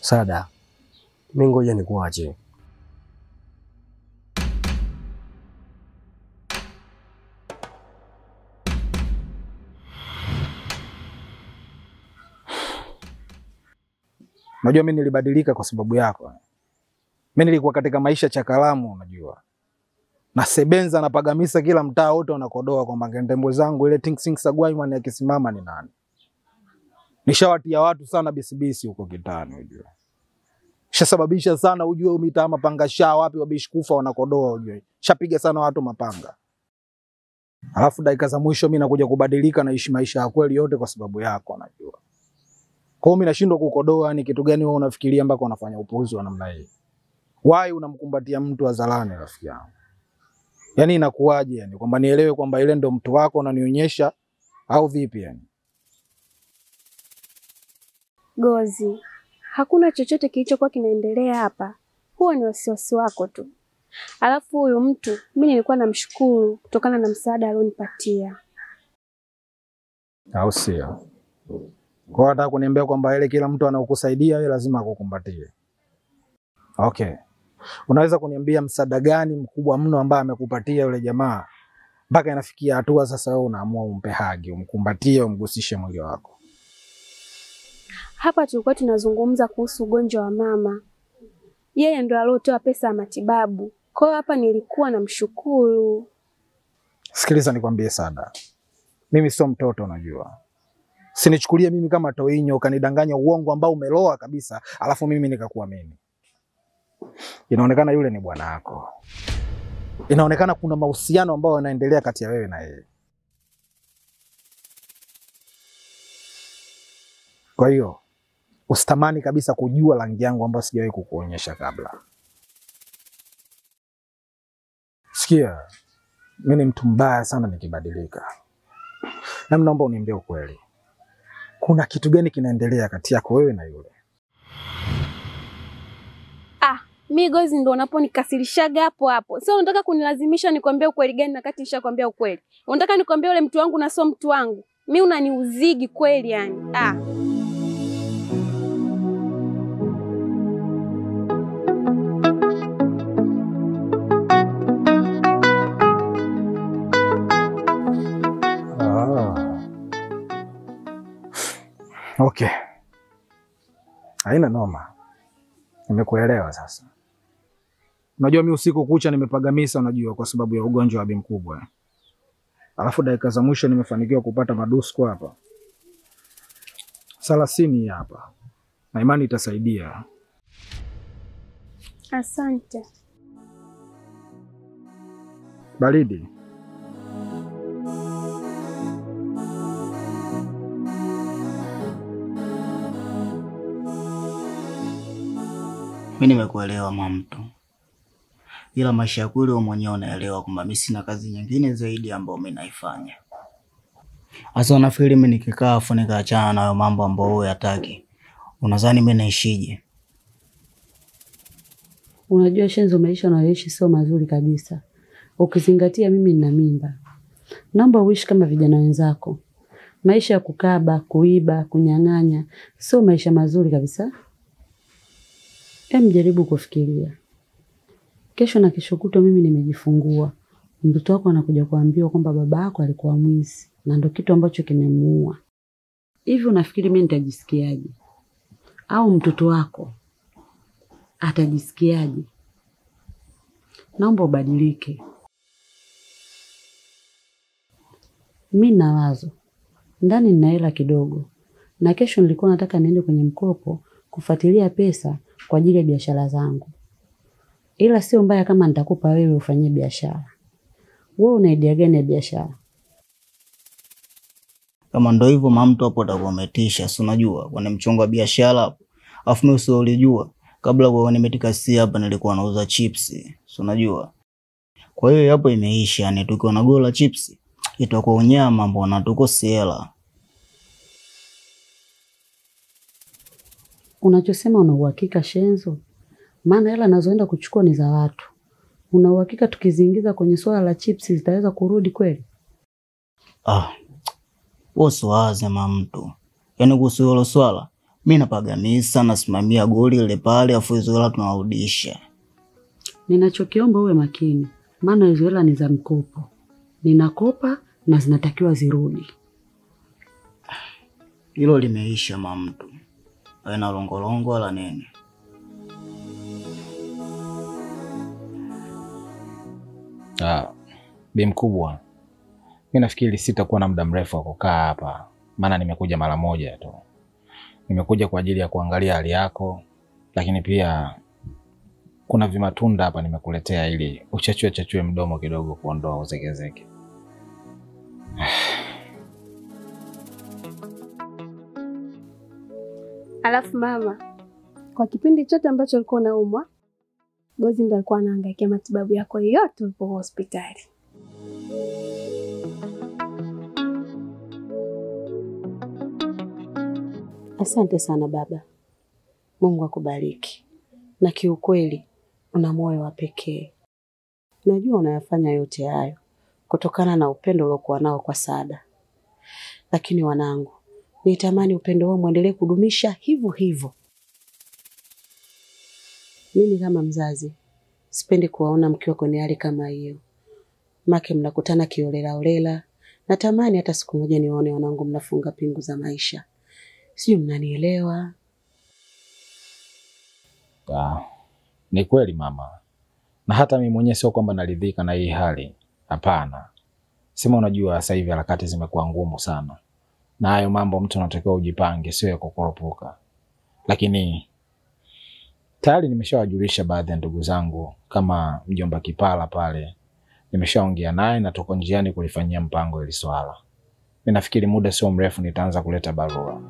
Sada, mimi ngoja nikuache. Unajua mimi nilibadilika kwa sababu yako. Mimi nilikuwa katika maisha chakalamu, unajua. Na sebenza na pagamisa kila mtaa wote wanakodoa kwamba ngendembo zangu ile Tingsing Sagwaiman akisimama ni nani. Nishawatia watu sana bisibisi huko kitani, unajua. Shasababisha sana ujue umitaa mapanga shaa wapi wabishikufa wanakodoa, ujue. Shapiga sana watu mapanga. Alafu dakika za mwisho mimi nakuja kubadilika na ishi maisha ya kweli yote kwa sababu yako, unajua. Kwa hiyo mimi nashindwa kukodoa, ni kitu gani wewe unafikiria mpaka unafanya upuuzi wa namna hii? Why unamkumbatia mtu azalane rafiki yangu? Yaani inakuaje yani? Kwamba nielewe kwamba ile ndo mtu wako unanionyesha au vipi yani? Gozi, hakuna chochote kilichokuwa kinaendelea hapa. Huo ni wasiwasi wako tu. Alafu huyu mtu, mimi nilikuwa namshukuru kutokana na msaada alionipatia. Au sio? Kwa hata kuniambia kwamba ile kila mtu anaokusaidia yeye lazima akukumbatie. Okay. Unaweza kuniambia msaada gani mkubwa mno ambaye amekupatia yule jamaa mpaka inafikia hatua sasa wewe unaamua umpe hagi, umkumbatie, umgusishe mwili wako? Hapa tulikuwa tunazungumza kuhusu ugonjwa wa mama. Yeye ndo aliotoa pesa ya matibabu. Kwa hiyo hapa nilikuwa namshukuru. Sikiliza nikwambie Sada. Mimi sio mtoto unajua. Sinichukulie mimi kama toinyo ukanidanganya uongo ambao umeloa kabisa, alafu mimi nikakuamini. Inaonekana yule ni bwana wako. Inaonekana kuna mahusiano ambayo yanaendelea kati ya wewe na yeye. Kwa hiyo usitamani kabisa kujua rangi yangu ambayo sijawahi kukuonyesha kabla. Sikia, mimi ni mtu mbaya sana nikibadilika. Na naomba uniambie ukweli. Kuna kitu gani kinaendelea kati yako wewe na yule? Mimi Gozi ndo unaponikasirishaga hapo hapo. Sasa unataka kunilazimisha nikwambie ukweli gani na kati nishakwambia ukweli? Unataka nikwambie yule mtu wangu na sio mtu wangu? Mimi unaniuzigi kweli yani. Okay. Haina noma. Nimekuelewa sasa. Unajua mimi usiku kucha nimepagamisa unajua kwa sababu ya ugonjwa wa bi mkubwa. Alafu dakika za mwisho nimefanikiwa kupata madusko hapa. 30 hapa. Na imani itasaidia. Asante. Baridi. Mimi nimekuelewa mamtu. Ila maisha ya kweli wewe mwenyewe unaelewa kwamba mimi sina kazi nyingine zaidi ambayo mimi naifanya. Asa unafikiri mimi nikikaa afu nikaachana na hayo mambo ambayo wewe hataki. Unadhani mimi naishije? Unajua Shenzo, maisha unayoishi sio mazuri kabisa. Ukizingatia mimi nina mimba. Naomba uishi kama vijana wenzako. Maisha ya kukaba, kuiba, kunyang'anya sio maisha mazuri kabisa. Jaribu kufikiria. Kesho na kesho kutwa mimi nimejifungua. Mtoto wako anakuja kuambiwa kwamba baba yako alikuwa mwizi na ndio kitu ambacho kimemuua. Hivi unafikiri mimi nitajisikiaje? Au mtoto wako atajisikiaje? Naomba ubadilike. Mimi na wazo. Ndani nina hela kidogo. Na kesho nilikuwa nataka niende kwenye mkopo kufuatilia pesa kwa ajili ya biashara zangu. Ila sio mbaya kama nitakupa wewe ufanye biashara. Wewe una idea gani ya biashara? Kama ndio hivyo mamtu hapo utakuwa umetisha, si unajua kuna mchongo wa biashara hapo. Afu mimi usio ulijua kabla wewe nimetikasi hapa nilikuwa nauza chips, si unajua. Kwa hiyo hapo imeisha, yani tukiwa na gola chips itakuwa unyama, mbona tuko hela. Unachosema una uhakika Shenzo? Maana hela nazoenda kuchukua ni za watu. Una uhakika tukiziingiza kwenye swala la chips zitaweza kurudi kweli? Wewe usiwaze mamtu. Yaani kuhusu hilo swala, Mimi napagamisa, nasimamia goli ile pale, afu hizo hela tunarudisha. Ninachokiomba uwe makini, maana hizo hela ni za mkopo. Ninakopa na zinatakiwa zirudi. Hilo limeisha mamtu. Haina longolongo wala nini. Bi mkubwa, mimi nafikiri sitakuwa na muda mrefu wa kukaa hapa, maana nimekuja mara moja tu. Nimekuja kwa ajili ya kuangalia hali yako, lakini pia kuna vimatunda hapa nimekuletea ili uchachue mdomo kidogo kuondoa uzekezeke. Alafu mama, kwa kipindi chote ambacho ulikuwa unaumwa, Gozi ndo alikuwa anahangaikia matibabu yako yote ulipo hospitali. Asante sana baba. Mungu akubariki. Na kiukweli una moyo wa pekee. Najua unayafanya yote hayo kutokana na upendo uliokuwa nao kwa Saada. Lakini wanangu, nitamani upendo wao muendelee kudumisha hivyo hivyo. Mimi kama mzazi sipendi kuwaona mkiwa kwenye hali kama hiyo. Make mnakutana kiolela olela. Natamani hata siku moja niwaone wanangu mnafunga pingu za maisha. Sio, mnanielewa? Ni kweli mama. Na hata mimi mwenyewe sio kwamba naridhika na hii hali. Hapana. Sema unajua sasa hivi harakati zimekuwa ngumu sana. Na hayo mambo mtu anatakiwa ujipange, sio ya kukoropoka. Lakini tayari nimeshawajulisha baadhi ya ndugu zangu kama mjomba Kipala pale. Nimeshaongea naye na tuko njiani kulifanyia mpango hili swala. Mimi nafikiri muda sio mrefu nitaanza kuleta barua.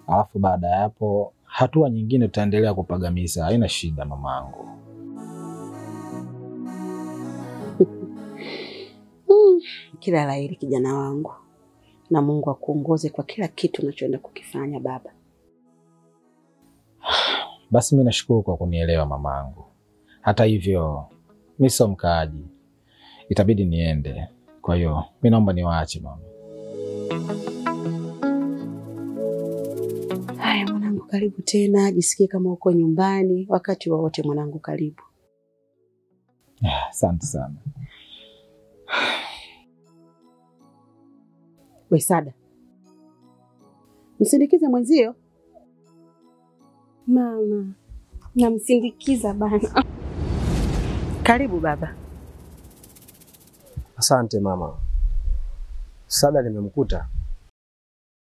Alafu baada ya hapo hatua nyingine tutaendelea kupagamisa, haina shida mamangu. Kila laheri kijana wangu. Na Mungu akuongoze kwa kila kitu unachoenda kukifanya baba. Basi mimi nashukuru kwa kunielewa mamangu. Hata hivyo mimi sio mkaaji. Itabidi niende. Kwa hiyo mimi naomba niwaache mama. Haya mwanangu, karibu tena. Jisikie kama uko nyumbani wakati wote mwanangu, karibu. Asante sana. We Saada, msindikize mwenzio. Mama, namsindikiza bana. Karibu baba. Asante mama. Saada nimemkuta.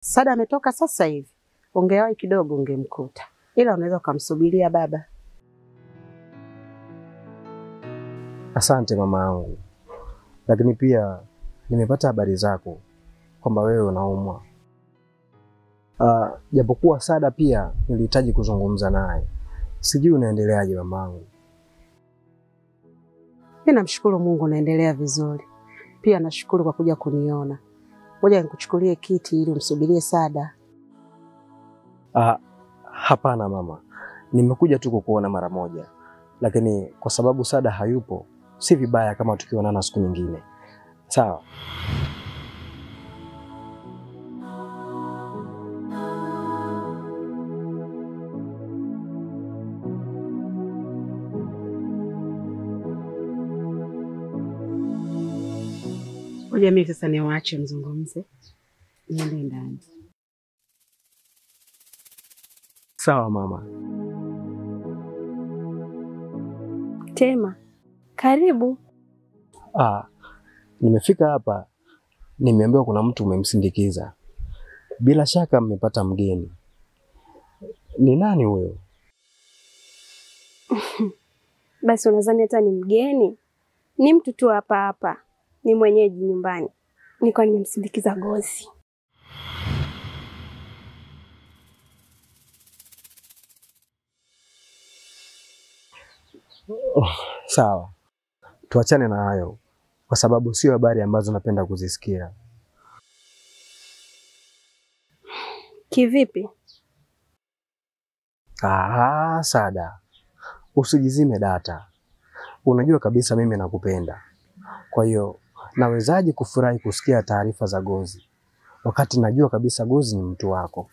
Saada ametoka sasa hivi. Ungewahi kidogo ungemkuta. Ila unaweza kumsubiria baba. Asante mama yangu. Lakini pia nimepata habari zako kwamba wewe unaumwa. Japokuwa Saada pia nilihitaji kuzungumza naye. Sijui unaendeleaje mamangu. Mimi namshukuru Mungu naendelea vizuri. Pia nashukuru kwa kuja kuniona. Ngoja nikuchukulie kiti ili umsubirie Saada. Hapana mama. Nimekuja tu kukuona mara moja. Lakini kwa sababu Saada hayupo, si vibaya kama tukionana siku nyingine. Sawa? Ngoja mimi sasa niwaache mzungumze. Niende ndani. Sawa mama. Tema, karibu. Nimefika hapa, nimeambiwa kuna mtu umemsindikiza. Bila shaka mmepata mgeni. Ni nani huyo? Basi unadhani hata ni mgeni? Ni mtu tu hapa hapa. Ni mwenyeji nyumbani. Nilikuwa nimemsindikiza Gozi. Sawa. Tuachane na hayo kwa sababu sio habari ambazo napenda kuzisikia. Kivipi? Saada. Usijizime data. Unajua kabisa mimi nakupenda. Kwa hiyo nawezaje kufurahi kusikia taarifa za Gozi wakati najua kabisa Gozi ni mtu wako?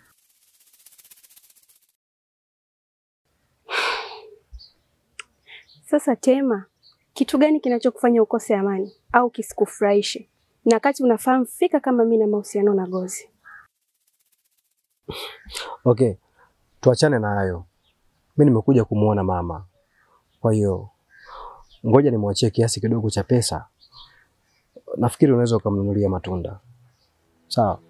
Sasa Tema, kitu gani kinachokufanya ukose amani au kisikufurahishe? Na wakati unafahamu fika kama mimi na mahusiano na Gozi. Okay, tuachane na hayo. Mimi nimekuja kumuona mama. Kwa hiyo ngoja nimwachie kiasi kidogo cha pesa. Nafikiri unaweza ukamnunulia matunda. Sawa?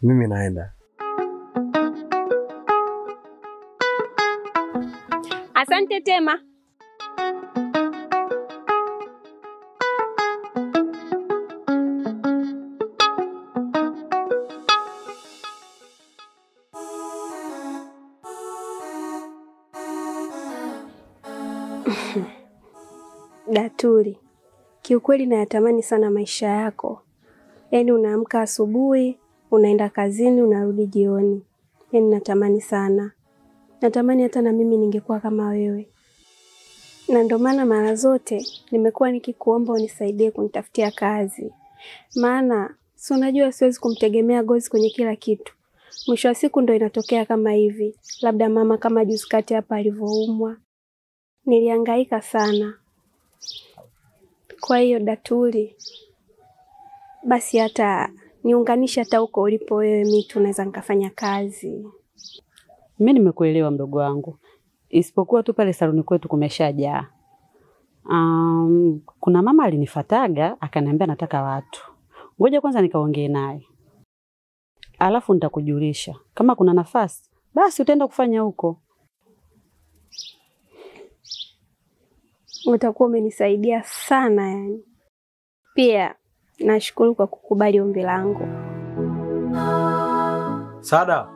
Mimi naenda. Asante Tema. Datuli, kiukweli nayatamani sana maisha yako. Yaani unaamka asubuhi, unaenda kazini, unarudi jioni. Yaani natamani sana. Natamani hata na mimi ningekuwa kama wewe. Na ndio maana mara zote nimekuwa nikikuomba unisaidie kunitafutia kazi. Maana si unajua siwezi kumtegemea Gozi kwenye kila kitu. Mwisho wa siku ndio inatokea kama hivi. Labda mama kama juzi kati hapa alivyoumwa. Nilihangaika sana. Kwa hiyo Datuli, basi hata niunganisha hata huko ulipo wewe, mimi tunaweza nikafanya kazi. Mimi nimekuelewa mdogo wangu. Isipokuwa tu pale saluni kwetu kumeshajaa. Kuna mama alinifataga akaniambia nataka watu. Ngoja kwanza nikaongee naye. Alafu nitakujulisha. Kama kuna nafasi, basi utaenda kufanya huko. Utakuwa umenisaidia sana yani. Pia nashukuru kwa kukubali ombi langu. Sada.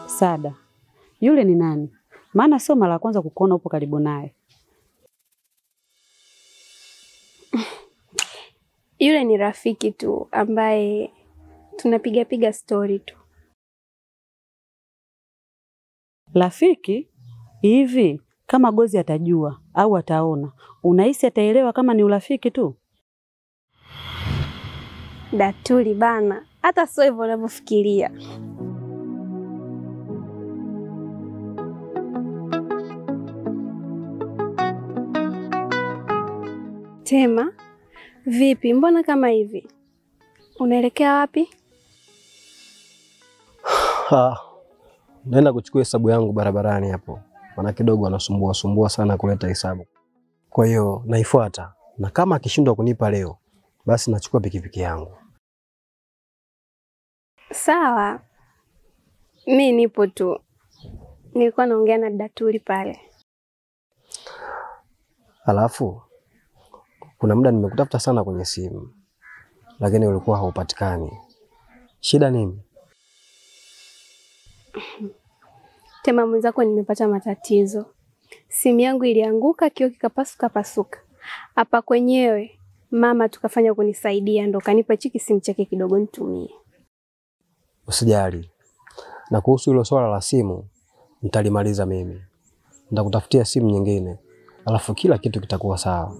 Sada. Yule ni nani? Maana sio mara ya kwanza kukuona upo karibu naye. Yule ni rafiki tu ambaye tunapiga story tu. Rafiki? Hivi kama Gozi atajua au ataona, unahisi ataelewa kama ni urafiki tu? Datuli bana, hata sio hivyo unavyofikiria. Tema, vipi? Mbona kama hivi? Unaelekea wapi? Naenda kuchukua hesabu yangu barabarani hapo. Maana kidogo anasumbua sana kuleta hesabu. Kwa hiyo naifuata. Na kama akishindwa kunipa leo, basi nachukua pikipiki yangu. Sawa. Mimi nipo tu. Nilikuwa naongea na Datuli pale. Alafu kuna muda nimekutafuta sana kwenye simu, lakini ulikuwa haupatikani. Shida nini? Tema mwenzako, nimepata matatizo. Simu yangu ilianguka, kioo kikapasuka. Hapa kwenyewe mama tukafanya kunisaidia, ndo kanipa chiki simu chake kidogo nitumie. Usijali. Na kuhusu hilo swala la simu, nitalimaliza mimi. Nitakutafutia simu nyingine, alafu kila kitu kitakuwa sawa.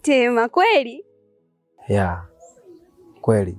Tema kweli? Ya, kweli.